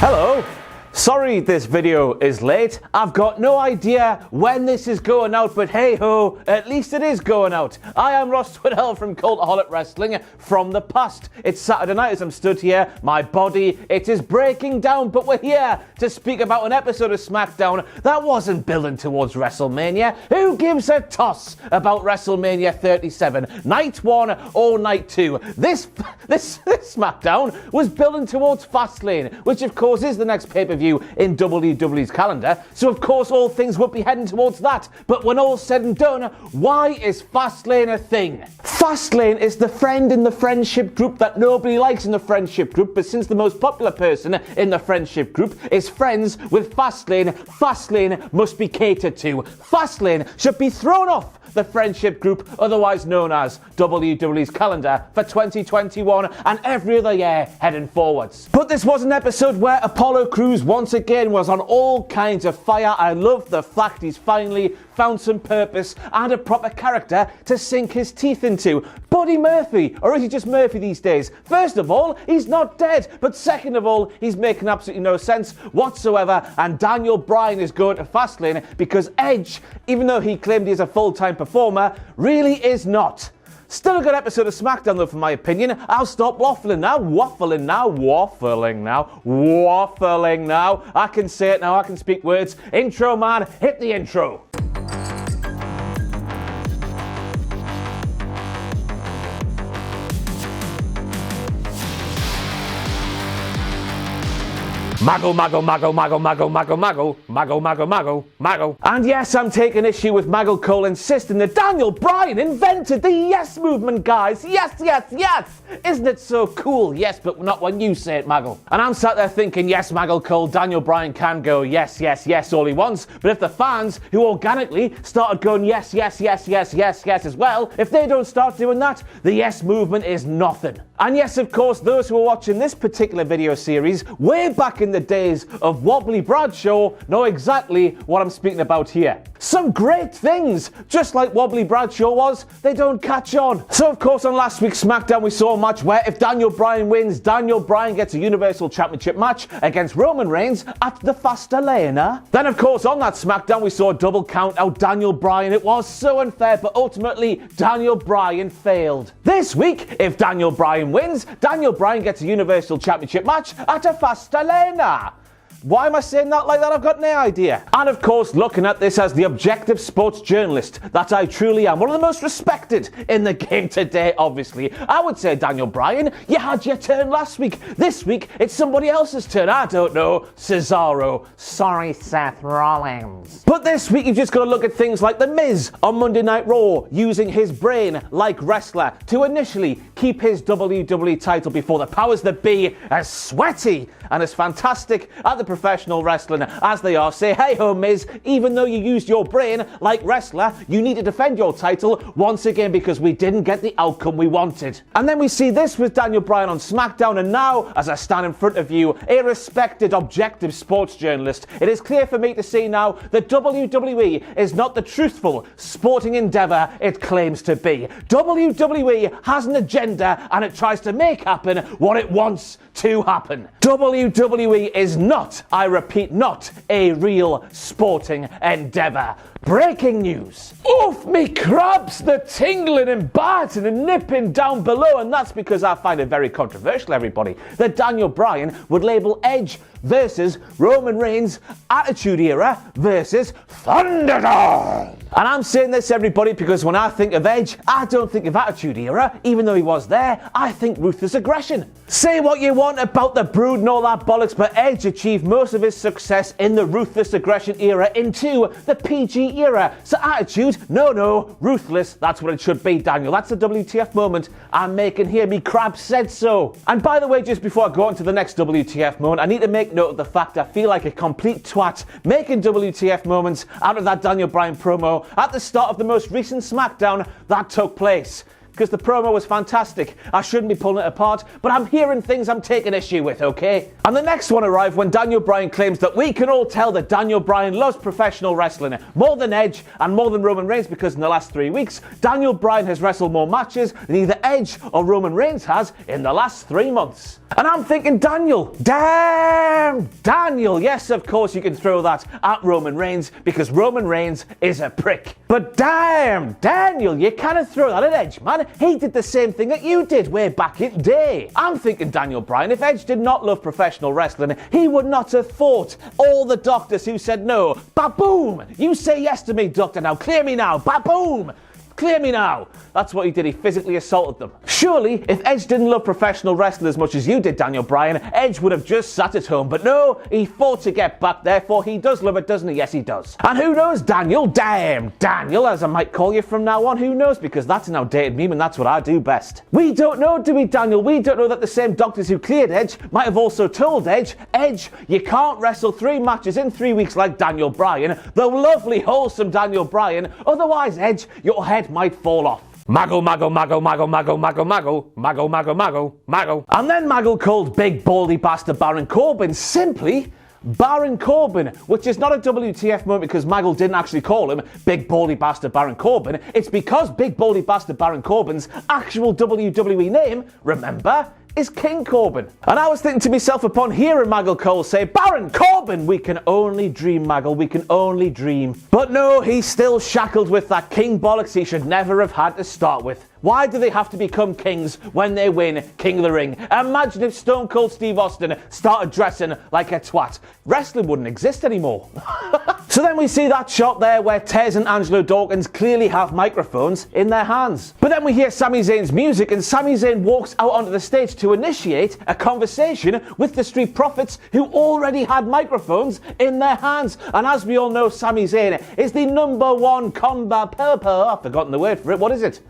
Hello. Sorry this video is late. I've got no idea when this is going out, but hey ho, at least it is going out. I am Ross Twiddell from Cultaholic Wrestling from the past. It's Saturday night as I'm stood here. My body, it is breaking down, but we're here to speak about an episode of SmackDown that wasn't building towards WrestleMania. Who gives a toss about WrestleMania 37? Night 1 or Night 2? This SmackDown was building towards Fastlane, which of course is the next pay-per-view in WWE's calendar, so of course all things would be heading towards that. But when all's said and done, why is Fastlane a thing? Fastlane is the friend in the friendship group that nobody likes in the friendship group, but since the most popular person in the friendship group is friends with Fastlane, Fastlane must be catered to. Fastlane should be thrown off the friendship group, otherwise known as WWE's calendar for 2021 and every other year heading forwards. But this was an episode where Apollo Crews once again was on all kinds of fire. I love the fact he's finally found some purpose and a proper character to sink his teeth into. Buddy Murphy, or is he just Murphy these days? First of all, he's not dead, but second of all, he's making absolutely no sense whatsoever, and Daniel Bryan is going to Fastlane because Edge, even though he claimed he's a full-time performer, really is not. Still a good episode of SmackDown though, for my opinion. I'll stop waffling now. I can say it now, I can speak words. Intro man, hit the intro. Mago. And yes, I'm taking issue with Maggle Cole insisting that Daniel Bryan invented the yes movement, guys. Yes. Isn't it so cool? Yes, but not when you say it, Maggle. And I'm sat there thinking, yes, Maggle Cole, Daniel Bryan can go yes all he wants. But if the fans who organically started going yes as well, if they don't start doing that, the yes movement is nothing. And yes, of course, those who are watching this particular video series way back in the days of Wobbly Bradshaw know exactly what I'm speaking about here. Some great things, just like Wobbly Bradshaw was, they don't catch on. So of course on last week's SmackDown we saw a match where if Daniel Bryan wins, Daniel Bryan gets a Universal Championship match against Roman Reigns at the Fastlane. Then of course on that SmackDown we saw a double count out Daniel Bryan. It was so unfair, but ultimately Daniel Bryan failed. This week, if Daniel Bryan wins, Daniel Bryan gets a Universal Championship match at a Fastlane. Why am I saying that like that? I've got no idea. And of course, looking at this as the objective sports journalist that I truly am, one of the most respected in the game today, obviously, I would say, Daniel Bryan, you had your turn last week. This week, it's somebody else's turn. I don't know, Cesaro. Sorry, Seth Rollins. But this week, you've just got to look at things like The Miz on Monday Night Raw, using his brain like wrestler to initially keep his WWE title before the powers that be as sweaty and as fantastic at the professional wrestling as they are. Say, hey ho, Miz, even though you used your brain like wrestler, you need to defend your title once again because we didn't get the outcome we wanted. And then we see this with Daniel Bryan on SmackDown, and now, as I stand in front of you, a respected objective sports journalist, it is clear for me to see now that WWE is not the truthful sporting endeavour it claims to be. WWE has an agenda and it tries to make happen what it wants to happen. WWE is not, I repeat, not a real sporting endeavour. Breaking news. Oof me crabs, the tingling and biting and nipping down below, and that's because I find it very controversial, everybody, that Daniel Bryan would label Edge versus Roman Reigns Attitude Era versus Thunderdome. And I'm saying this, everybody, because when I think of Edge, I don't think of Attitude Era, even though he was there. I think ruthless aggression. Say what you want about the Brood and all that bollocks, but Edge achieved most of his success in the ruthless aggression era into the PG era. So Attitude, no, ruthless, that's what it should be, Daniel. That's the WTF moment I'm making here. Me crab said so. And by the way, just before I go on to the next WTF moment, I need to make note of the fact I feel like a complete twat making WTF moments out of that Daniel Bryan promo at the start of the most recent SmackDown that took place. because the promo was fantastic. I shouldn't be pulling it apart, but I'm hearing things I'm taking issue with, okay? And the next one arrived when Daniel Bryan claims that we can all tell that Daniel Bryan loves professional wrestling more than Edge and more than Roman Reigns, because in the last 3 weeks, Daniel Bryan has wrestled more matches than either Edge or Roman Reigns has in the last 3 months. And I'm thinking, Daniel, damn, Daniel, yes, of course you can throw that at Roman Reigns because Roman Reigns is a prick. But damn, Daniel, you can't throw that at Edge, man. He did the same thing that you did way back in the day. I'm thinking, Daniel Bryan, if Edge did not love professional wrestling, he would not have fought all the doctors who said no. Ba-boom! You say yes to me, doctor, now clear me now. Ba-boom! Clear me now. That's what he did. He physically assaulted them. Surely, if Edge didn't love professional wrestling as much as you did, Daniel Bryan, Edge would have just sat at home. But no, he fought to get back. Therefore, he does love it, doesn't he? Yes, he does. And who knows, Daniel? Damn, Daniel, as I might call you from now on. Who knows? Because that's an outdated meme and that's what I do best. We don't know, do we, Daniel? We don't know that the same doctors who cleared Edge might have also told Edge, Edge, you can't wrestle 3 matches in 3 weeks like Daniel Bryan, the lovely, wholesome Daniel Bryan. Otherwise, Edge, your head might fall off. Mago, mago, mago, mago, mago, mago, mago, mago, mago, mago, mago. And then Mago called big baldy bastard Baron Corbin simply Baron Corbin, which is not a WTF moment because Mago didn't actually call him big baldy bastard Baron Corbin. It's because big baldy bastard Baron Corbin's actual WWE name, remember, is King Corbin. And I was thinking to myself upon hearing Maggle Cole say, Baron Corbin, we can only dream, Maggle, we can only dream. But no, he's still shackled with that king bollocks he should never have had to start with. Why do they have to become kings when they win King of the Ring? Imagine if Stone Cold Steve Austin started dressing like a twat. Wrestling wouldn't exist anymore. So then we see that shot there where Tez and Angelo Dawkins clearly have microphones in their hands. But then we hear Sami Zayn's music and Sami Zayn walks out onto the stage to initiate a conversation with the Street Profits who already had microphones in their hands. And as we all know, Sami Zayn is the #1 I've forgotten the word for it. What is it?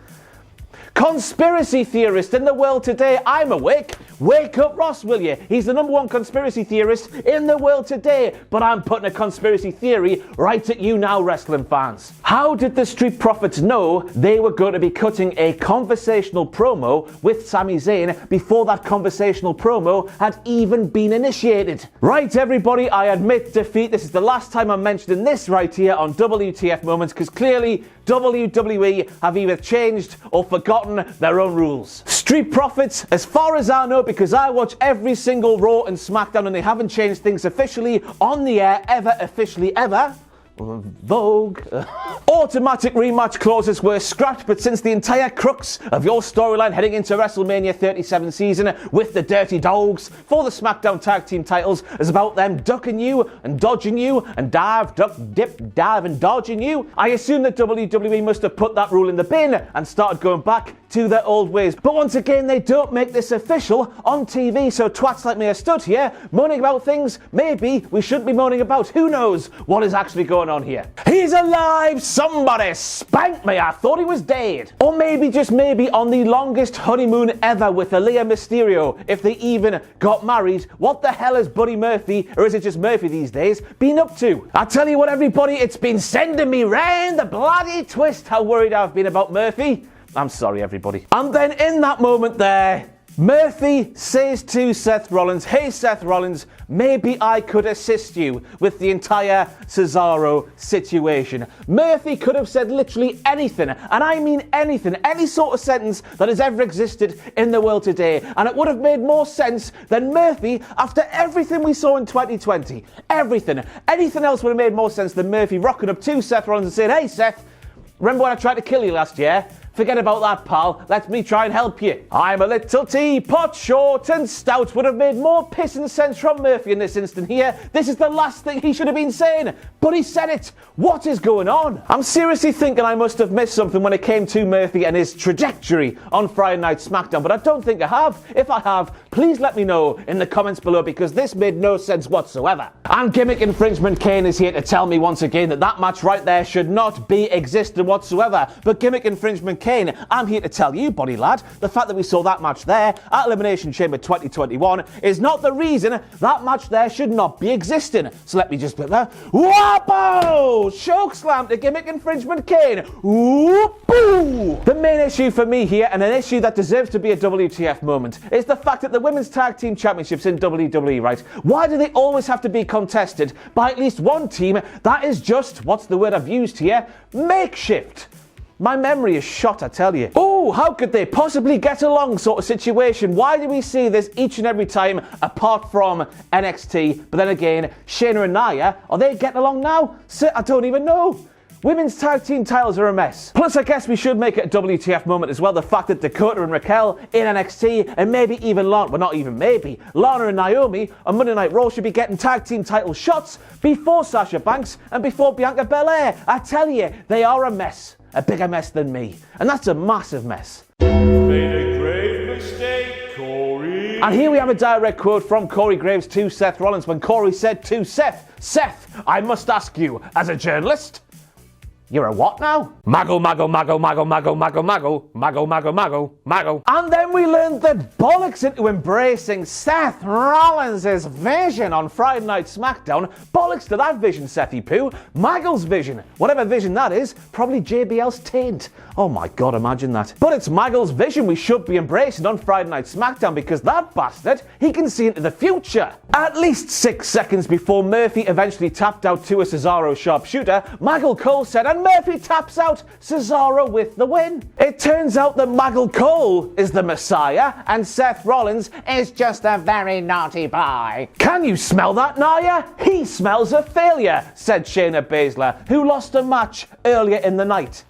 Conspiracy theorist in the world today. I'm awake. Wake up, Ross, will you? He's the #1 conspiracy theorist in the world today. But I'm putting a conspiracy theory right at you now, wrestling fans. How did the Street Profits know they were going to be cutting a conversational promo with Sami Zayn before that conversational promo had even been initiated? Right, everybody, I admit defeat. This is the last time I'm mentioning this right here on WTF Moments because clearly WWE have either changed or forgotten their own rules. Street Profits, as far as I know, because I watch every single Raw and SmackDown and they haven't changed things officially on the air officially ever. Vogue. Automatic rematch clauses were scrapped, but since the entire crux of your storyline heading into WrestleMania 37 season with the Dirty Dogs for the SmackDown Tag Team titles is about them ducking you and dodging you and dive, duck, dip, dive and dodging you, I assume that WWE must have put that rule in the bin and started going back to their old ways. But once again, they don't make this official on TV, so twats like me are stood here moaning about things maybe we shouldn't be moaning about. Who knows what is actually going on here? He's alive! Somebody spank me! I thought he was dead. Or maybe, just maybe, on the longest honeymoon ever with Aaliyah Mysterio, if they even got married. What the hell has Buddy Murphy, or is it just Murphy these days, been up to? I tell you what, everybody, it's been sending me round the bloody twist how worried I've been about Murphy. I'm sorry, everybody. And then in that moment there, Murphy says to Seth Rollins, hey Seth Rollins, maybe I could assist you with the entire Cesaro situation. Murphy could have said literally anything, and I mean anything, any sort of sentence that has ever existed in the world today, and it would have made more sense than Murphy after everything we saw in 2020. Everything. Anything else would have made more sense than Murphy rocking up to Seth Rollins and saying, hey Seth, remember when I tried to kill you last year? Forget about that, pal. Let me try and help you. I'm a little teapot, short and stout. Would have made more piss and sense from Murphy in this instant here. This is the last thing he should have been saying, but he said it. What is going on? I'm seriously thinking I must have missed something when it came to Murphy and his trajectory on Friday Night SmackDown, but I don't think I have. If I have, please let me know in the comments below because this made no sense whatsoever. And Gimmick Infringement Kane is here to tell me once again that that match right there should not be existing whatsoever. But Gimmick Infringement Kane. I'm here to tell you, buddy lad, the fact that we saw that match there at Elimination Chamber 2021 is not the reason that match there should not be existing. So let me just put that. Whoa! Chokeslam to gimmick infringement Kane. Whoop-boo! The main issue for me here, and an issue that deserves to be a WTF moment, is the fact that the Women's Tag Team Championships in WWE, right? Why do they always have to be contested by at least one team that is just, what's the word I've used here? Makeshift. My memory is shot, I tell you. Oh, how could they possibly get along sort of situation? Why do we see this each and every time apart from NXT? But then again, Shayna and Nia, are they getting along now? I don't even know. Women's tag team titles are a mess. Plus, I guess we should make it a WTF moment as well. The fact that Dakota and Raquel in NXT, and maybe even Lana, well not even maybe, Lana and Naomi on Monday Night Raw should be getting tag team title shots before Sasha Banks and before Bianca Belair. I tell you, they are a mess. A bigger mess than me. And that's a massive mess. Made a grave mistake, Corey. And here we have a direct quote from Corey Graves to Seth Rollins when Corey said to Seth, I must ask you, as a journalist, you're a what now? Maggle, maggle, maggle, maggle, maggle, maggle, maggle, maggle, maggle, maggle, maggle. And then we learned that bollocks into embracing Seth Rollins' vision on Friday Night SmackDown. Bollocks to that vision, Sethy Poo. Maggle's vision. Whatever vision that is, probably JBL's taint. Oh my god, imagine that. But it's Maggle's vision we should be embracing on Friday Night SmackDown because that bastard, he can see into the future. At least 6 seconds before Murphy eventually tapped out to a Cesaro sharpshooter, Maggle Cole said, and Murphy taps out Cesaro with the win. It turns out that Maggle Cole is the Messiah and Seth Rollins is just a very naughty boy. Can you smell that, Nia? He smells a failure, said Shayna Baszler, who lost a match earlier in the night.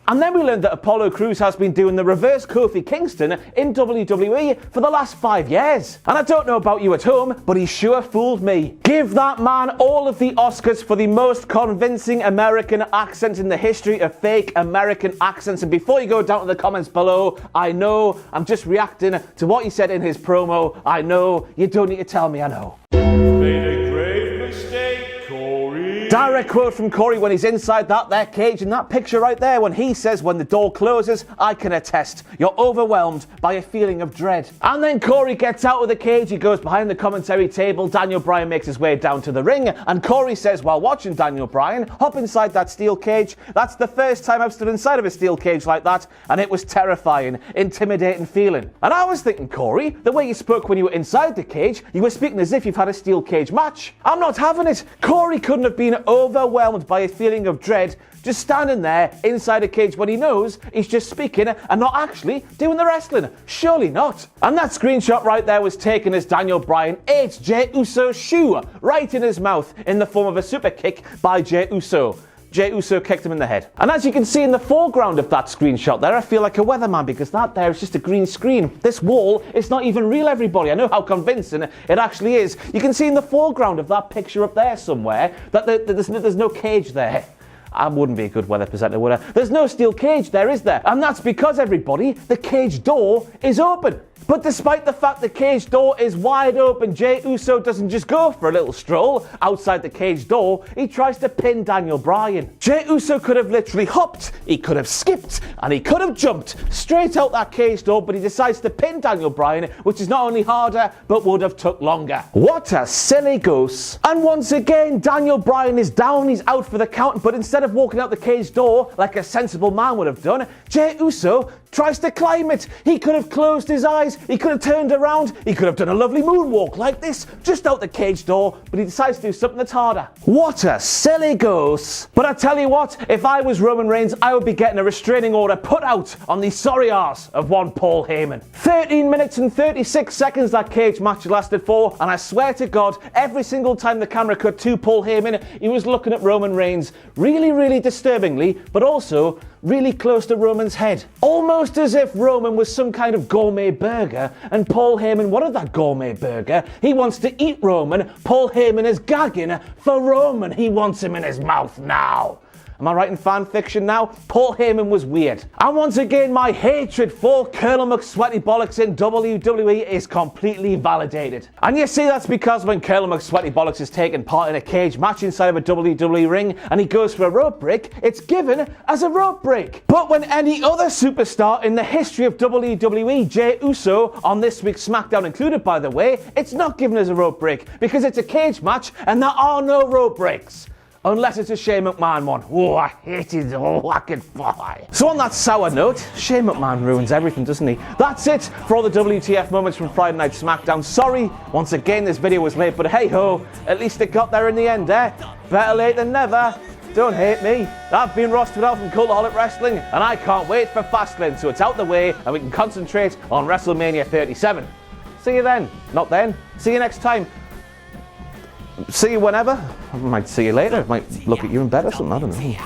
And then we learned that Apollo Crews has been doing the reverse Kofi Kingston in WWE for the last 5 years. And I don't know about you at home, but he sure fooled me. Give that man all of the Oscars for the most convincing American accent in the history of fake American accents. And before you go down to the comments below, I know I'm just reacting to what he said in his promo. I know, you don't need to tell me I know. Made a grave mistake, Corey. Direct quote from Corey when he's inside that there cage in that picture right there when he says, when the door closes, I can attest, you're overwhelmed by a feeling of dread. And then Corey gets out of the cage, he goes behind the commentary table, Daniel Bryan makes his way down to the ring, and Corey says while watching Daniel Bryan hop inside that steel cage, that's the first time I've stood inside of a steel cage like that, and it was terrifying, intimidating feeling. And I was thinking, Corey, the way you spoke when you were inside the cage, you were speaking as if you've had a steel cage match. I'm not having it. Corey couldn't have been overwhelmed by a feeling of dread just standing there inside a cage when he knows he's just speaking and not actually doing the wrestling. Surely not. And that screenshot right there was taken as Daniel Bryan ate Jey Uso's shoe right in his mouth in the form of a super kick by Jey Uso. Jey Uso kicked him in the head. And as you can see in the foreground of that screenshot there, I feel like a weatherman because that there is just a green screen. This wall is not even real, everybody. I know how convincing it actually is. You can see in the foreground of that picture up there somewhere that there's no cage there. I wouldn't be a good weather presenter, would I? There's no steel cage there, is there? And that's because, everybody, the cage door is open. But despite the fact the cage door is wide open, Jey Uso doesn't just go for a little stroll outside the cage door, he tries to pin Daniel Bryan. Jey Uso could have literally hopped, he could have skipped, and he could have jumped straight out that cage door, but he decides to pin Daniel Bryan, which is not only harder, but would have took longer. What a silly goose. And once again, Daniel Bryan is down, he's out for the count, but instead of walking out the cage door like a sensible man would have done, Jey Uso tries to climb it. He could have closed his eyes, he could have turned around, he could have done a lovely moonwalk like this, just out the cage door, but he decides to do something that's harder. What a silly goose. But I tell you what, if I was Roman Reigns, I would be getting a restraining order put out on the sorry arse of one Paul Heyman. 13 minutes and 36 seconds that cage match lasted for, and I swear to God, every single time the camera cut to Paul Heyman, he was looking at Roman Reigns really, really disturbingly, but also really close to Roman's head. Almost as if Roman was some kind of gourmet burger and Paul Heyman wanted that gourmet burger. He wants to eat Roman. Paul Heyman is gagging for Roman. He wants him in his mouth now. Am I writing fan fiction now? Paul Heyman was weird. And once again, my hatred for Colonel McSweaty Bollocks in WWE is completely validated. And you see, that's because when Colonel McSweaty Bollocks is taking part in a cage match inside of a WWE ring and he goes for a rope break, it's given as a rope break. But when any other superstar in the history of WWE, Jey Uso, on this week's SmackDown included by the way, it's not given as a rope break because it's a cage match and there are no rope breaks. Unless it's a Shane McMahon one. Oh, I hate it. Oh, I can fly. So on that sour note, Shane McMahon ruins everything, doesn't he? That's it for all the WTF moments from Friday Night SmackDown. Sorry, once again, this video was late, but hey ho, at least it got there in the end, eh? Better late than never. Don't hate me. I've been Ross Tudell from Cultaholic Wrestling, and I can't wait for Fastlane so it's out the way and we can concentrate on WrestleMania 37. See you then. Not then. See you next time. See you whenever. I might see you later. I might look at you in bed or something. I don't know.